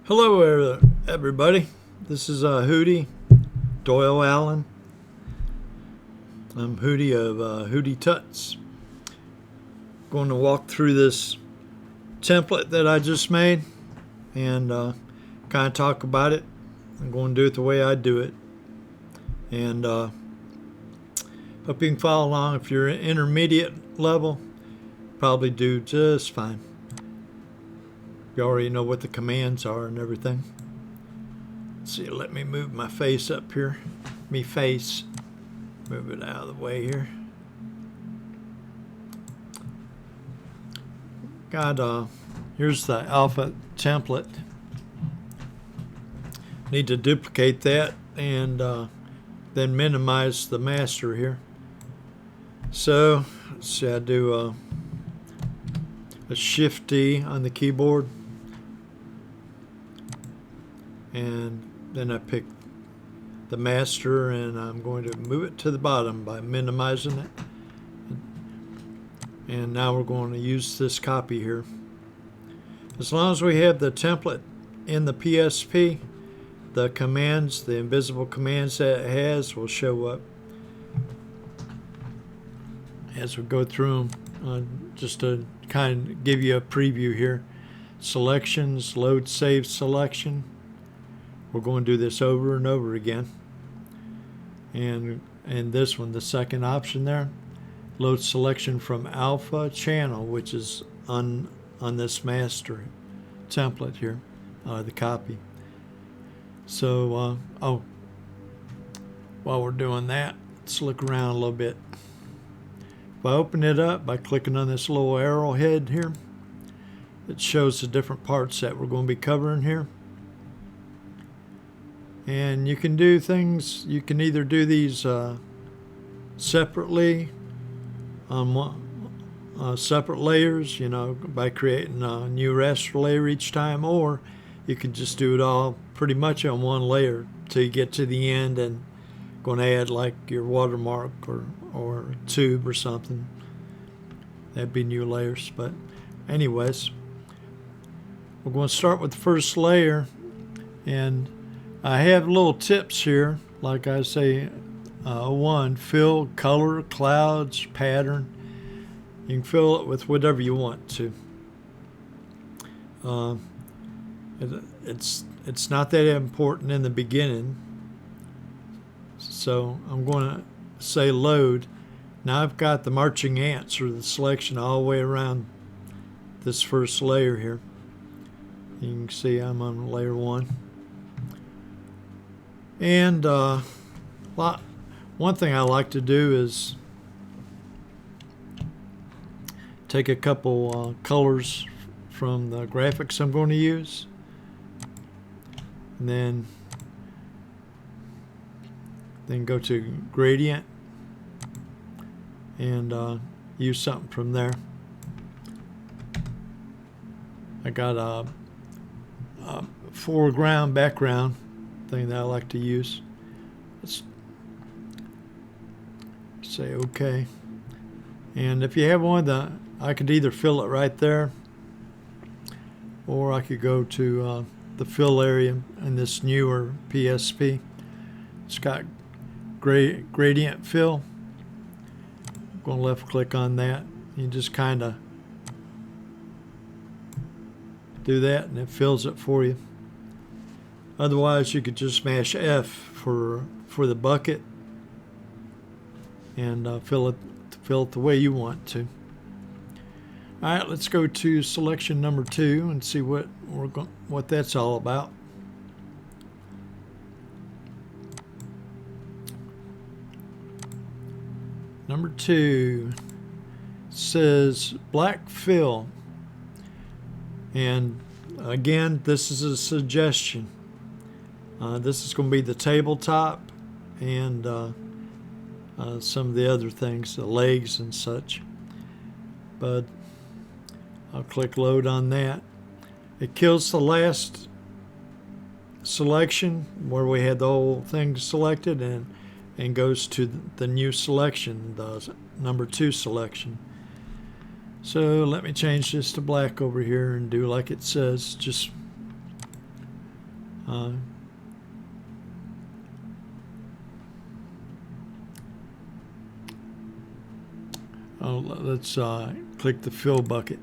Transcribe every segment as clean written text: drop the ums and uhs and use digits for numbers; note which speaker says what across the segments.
Speaker 1: Hello, everybody. This is Hooty, Doyle Allen. I'm Hooty of Hooty Tuts. Going to walk through this template that I just made and kind of talk about it. I'm going to do it the way I do it. And hope you can follow along. If you're intermediate level, probably do just fine. You already know what the commands are and everything. Let's see, let me move my face up here. Move it out of the way here. Here's the alpha template. Need to duplicate that and then minimize the master here. So, let's see, I do a Shift D on the keyboard. And then I pick the master and I'm going to move it to the bottom by minimizing it. And now we're going to use this copy here. As long as we have the template in the PSP, the commands, the invisible commands that it has will show up as we go through them. Just to kind of give you a preview here. Selections, load save selection. We're going to do this over and over again. And this one, the second option there, load selection from alpha channel, which is on this master template here, the copy. So, while we're doing that, let's look around a little bit. If I open it up by clicking on this little arrowhead here, it shows the different parts that we're going to be covering here. And you can do things, you can either do these separately on separate layers, by creating a new raster layer each time, or you can just do it all pretty much on one layer till you get to the end and going to add like your watermark or tube or something. That'd be new layers. But anyways, we're going to start with the first layer, and I have little tips here, like I say, one, fill, color, clouds, pattern. You can fill it with whatever you want to. It's not that important in the beginning. So I'm going to say load. Now I've got the marching ants, or the selection, all the way around this first layer here. You can see I'm on layer 1. And one thing I like to do is take a couple colors from the graphics I'm going to use, and then go to gradient and use something from there. I got a foreground background thing that I like to use. Let's say OK. And if you have one, I could either fill it right there, or I could go to the fill area in this newer PSP. It's got gradient fill. I'm going to left click on that. You just kind of do that and it fills it for you. Otherwise, you could just smash F for the bucket and fill it the way you want to. All right, let's go to selection number 2 and see what that's all about. Number 2 says black fill, and again, this is a suggestion. This is going to be the tabletop and some of the other things, the legs and such. But I'll click load on that. It kills the last selection where we had the whole thing selected and goes to the new selection, the number 2 selection. So let me change this to black over here and do like it says. Just Let's click the fill bucket.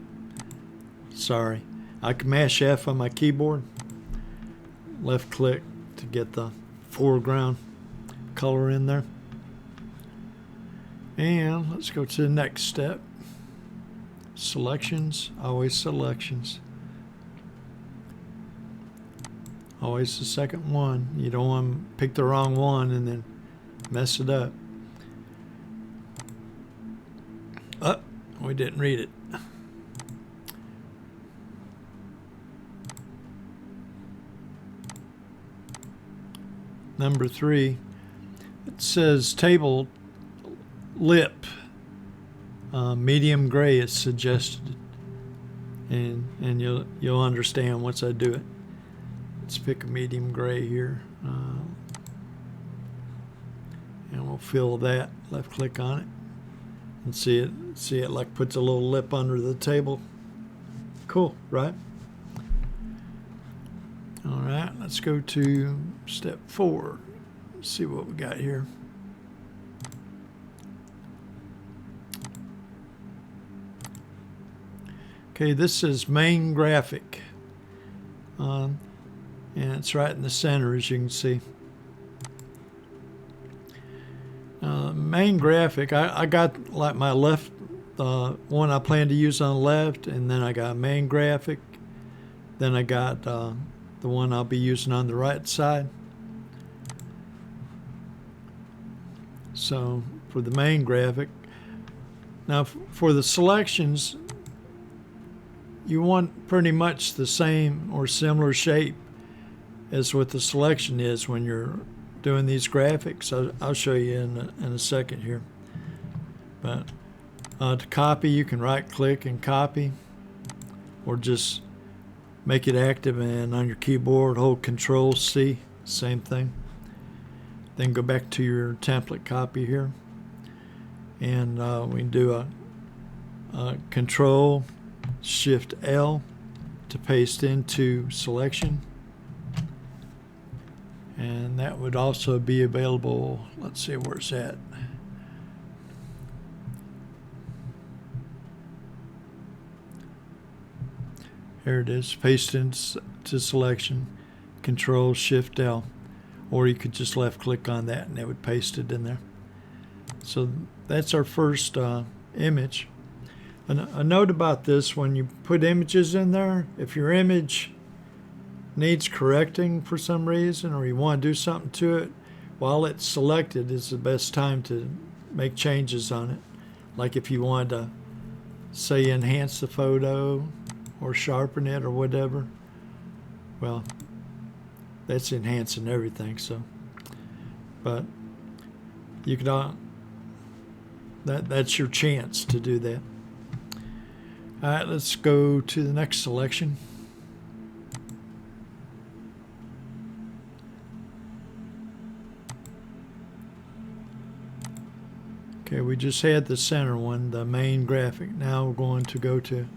Speaker 1: Sorry. I can mash F on my keyboard. Left click to get the foreground color in there. And let's go to the next step. Selections, always selections. Always the second one. You don't want to pick the wrong one and then mess it up. Oh, we didn't read it. Number 3, it says table lip, medium gray is suggested, and you'll understand once I do it. Let's pick a medium gray here, and we'll fill that. Left click on it, and see it like puts a little lip under the table. Cool, right? All right, let's go to step 4. Let's see what we got here. Okay, this is main graphic, and it's right in the center, as you can see. Main graphic, I got like my left one I plan to use on the left, and then I got main graphic. Then I got the one I'll be using on the right side. So for the main graphic, now for the selections, you want pretty much the same or similar shape as what the selection is when you're doing these graphics. I'll show you in a second here. But to copy, you can right click and copy, or just make it active and on your keyboard hold Control C, same thing. Then go back to your template copy here, and we can do a Control Shift L to paste into selection, and that would also be available. Let's see where it's at. Here it is, paste into selection, Control Shift L, or you could just left click on that and it would paste it in there. So that's our first image. A note about this: when you put images in there, if your image needs correcting for some reason, or you want to do something to it, while it's selected is the best time to make changes on it. Like if you wanted to, say, enhance the photo or sharpen it or whatever, well, that's enhancing everything. So, but you could that's your chance to do that. All right, let's go to the next selection. Okay, we just had the center one, the main graphic. Now we're going to go to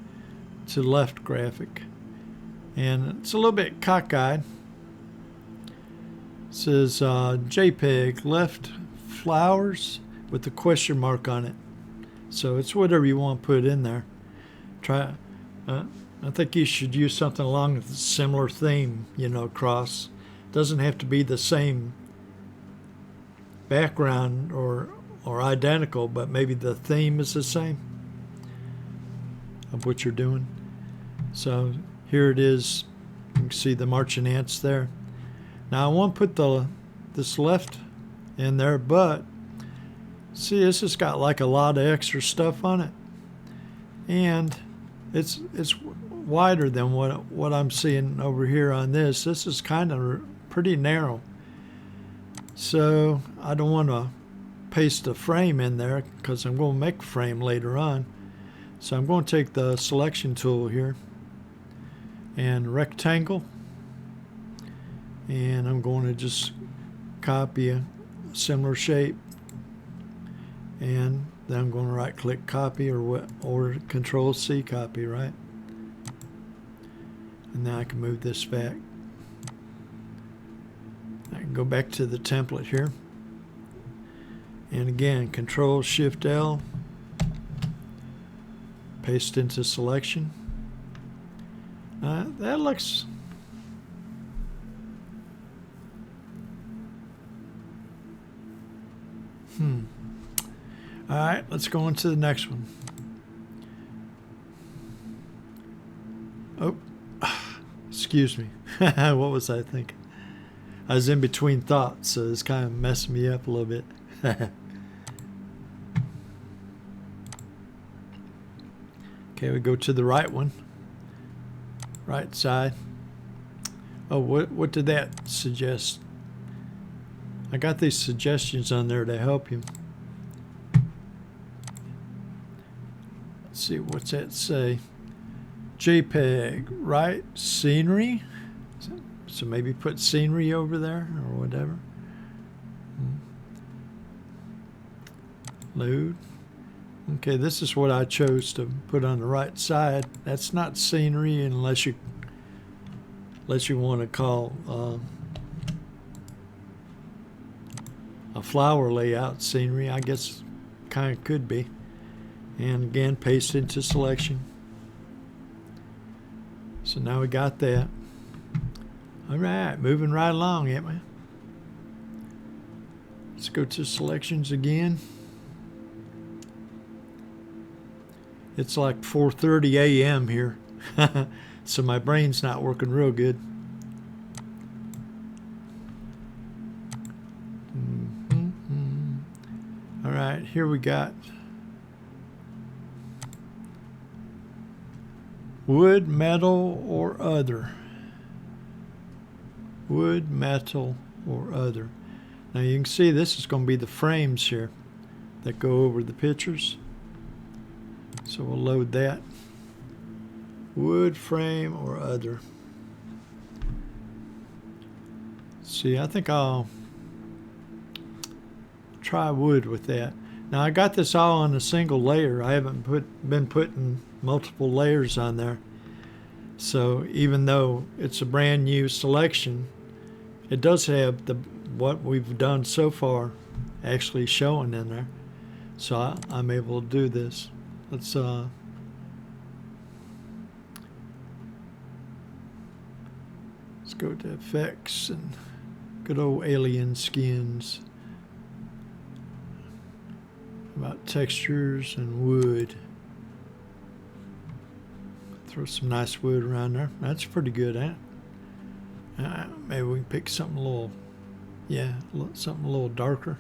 Speaker 1: left graphic, and it's a little bit cockeyed. It says JPEG left flowers with the question mark on it. So it's whatever you want to put in there. I think you should use something along a similar theme, across. Doesn't have to be the same background or identical, but maybe the theme is the same of what you're doing. So here it is. You can see the marching ants there. Now I want to put this left in there, but see, this has got like a lot of extra stuff on it, and it's wider than what I'm seeing over here on this. This is kind of pretty narrow, so I don't want to paste a frame in there because I'm going to make a frame later on. So I'm going to take the selection tool here and rectangle, and I'm going to just copy a similar shape, and then I'm going to right click copy or Control C copy, right? And now I can move this back. go back to the template here. And again, Control Shift L, paste into selection. That looks all right, let's go on to the next one. Oh, excuse me. What was I thinking? I was in between thoughts, so it's kind of messing me up a little bit. Okay, we go to the right one. Right side. Oh, what did that suggest? I got these suggestions on there to help you. Let's see, what's that say? JPEG, right? Scenery? So maybe put scenery over there or whatever. Load. Okay, this is what I chose to put on the right side. That's not scenery unless you want to call a flower layout scenery. I guess kind of could be. And again, paste into selection. So now we got that. All right, moving right along, ain't we? Let's go to selections again. It's like 4:30 a.m. here, so my brain's not working real good. All right, here we got wood, metal, or other. Wood, metal, or other. Now you can see this is going to be the frames here that go over the pictures. So we'll load that. Wood, frame, or other. See, I think I'll try wood with that. Now I got this all on a single layer. I haven't been putting multiple layers on there. So even though it's a brand new selection, it does have what we've done so far actually showing in there. So I'm able to do this. Let's go to effects and good old alien skins. About textures and wood. Throw some nice wood around there. That's pretty good, eh? Maybe we can pick something a little, something a little darker.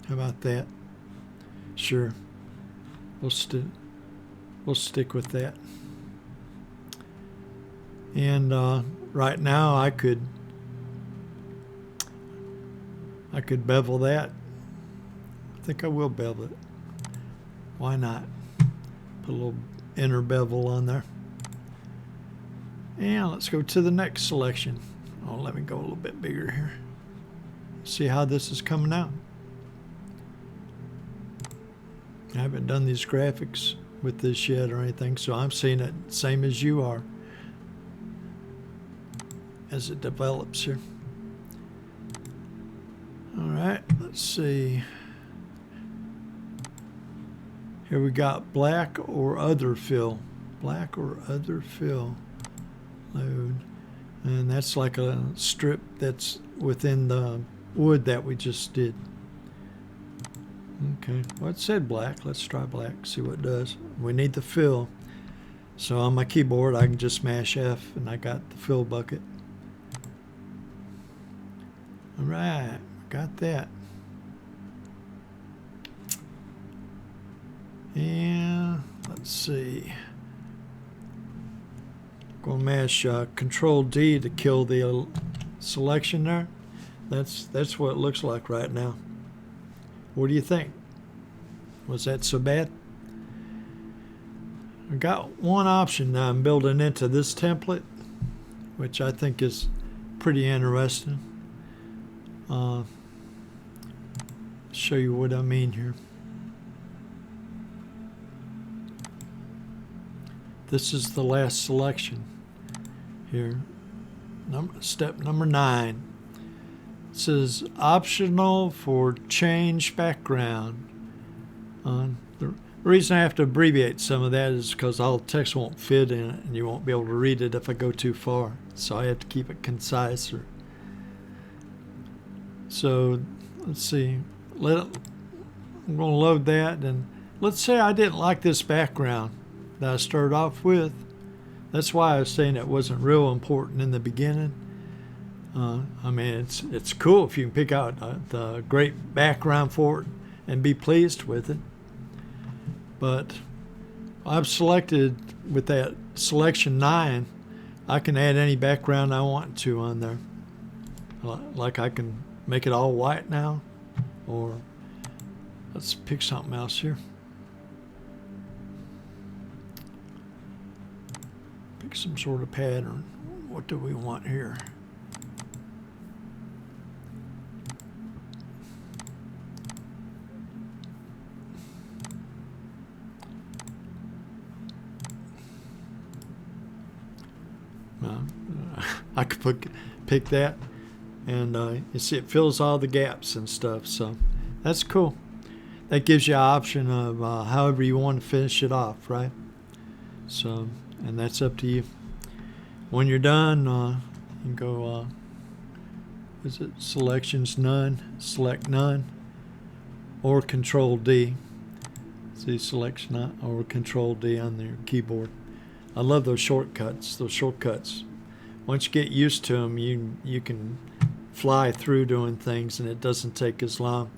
Speaker 1: How about that? Sure. We'll stick with that. And right now I could bevel that. I think I will bevel it. Why not? Put a little inner bevel on there. And let's go to the next selection. Oh, let me go a little bit bigger here. See how this is coming out. I haven't done these graphics with this yet or anything, so I'm seeing it same as you are as it develops here. All right, let's see. Here we got black or other fill. Black or other fill. Load. And that's like a strip that's within the wood that we just did. Okay, well it said black. Let's try black, see what it does. We need the fill. So on my keyboard I can just smash F and I got the fill bucket. All right, got that. And let's see. Go mash Control D to kill the selection there. That's what it looks like right now. What do you think? Was that so bad? I got one option that I'm building into this template, which I think is pretty interesting. Show you what I mean here. this is the last selection here. Step number 9. It says optional for change background. The reason I have to abbreviate some of that is because all the text won't fit in it and you won't be able to read it if I go too far. So I have to keep it concise. So let's see. I'm going to load that, and let's say I didn't like this background that I started off with. That's why I was saying it wasn't real important in the beginning. I mean, it's cool if you can pick out the great background for it and be pleased with it. But I've selected with that selection 9, I can add any background I want to on there. Like I can make it all white now, or let's pick something else here. Pick some sort of pattern. What do we want here? I could pick that, and you see it fills all the gaps and stuff, so that's cool. That gives you an option of however you want to finish it off, right? So, and that's up to you. When you're done, you can go, is it selections none, select none, or Control D. See, selection none or Control D on your keyboard. I love those shortcuts. Once you get used to them, you can fly through doing things, and it doesn't take as long.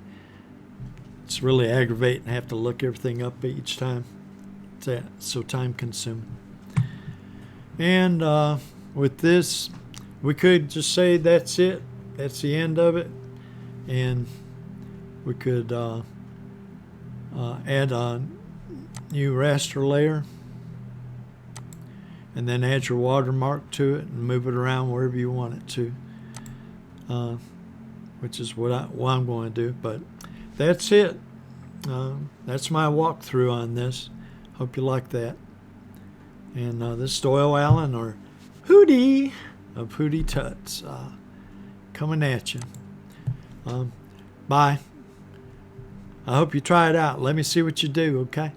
Speaker 1: It's really aggravating to have to look everything up each time. It's so time consuming. And with this, we could just say that's it. That's the end of it. And we could add a new raster layer, and then add your watermark to it and move it around wherever you want it to, which is what I'm going to do. But that's it. That's my walkthrough on this. Hope you like that. And this is Doyle Allen, or Hooty of Hooty Tuts, coming at you. Bye. I hope you try it out. Let me see what you do, okay?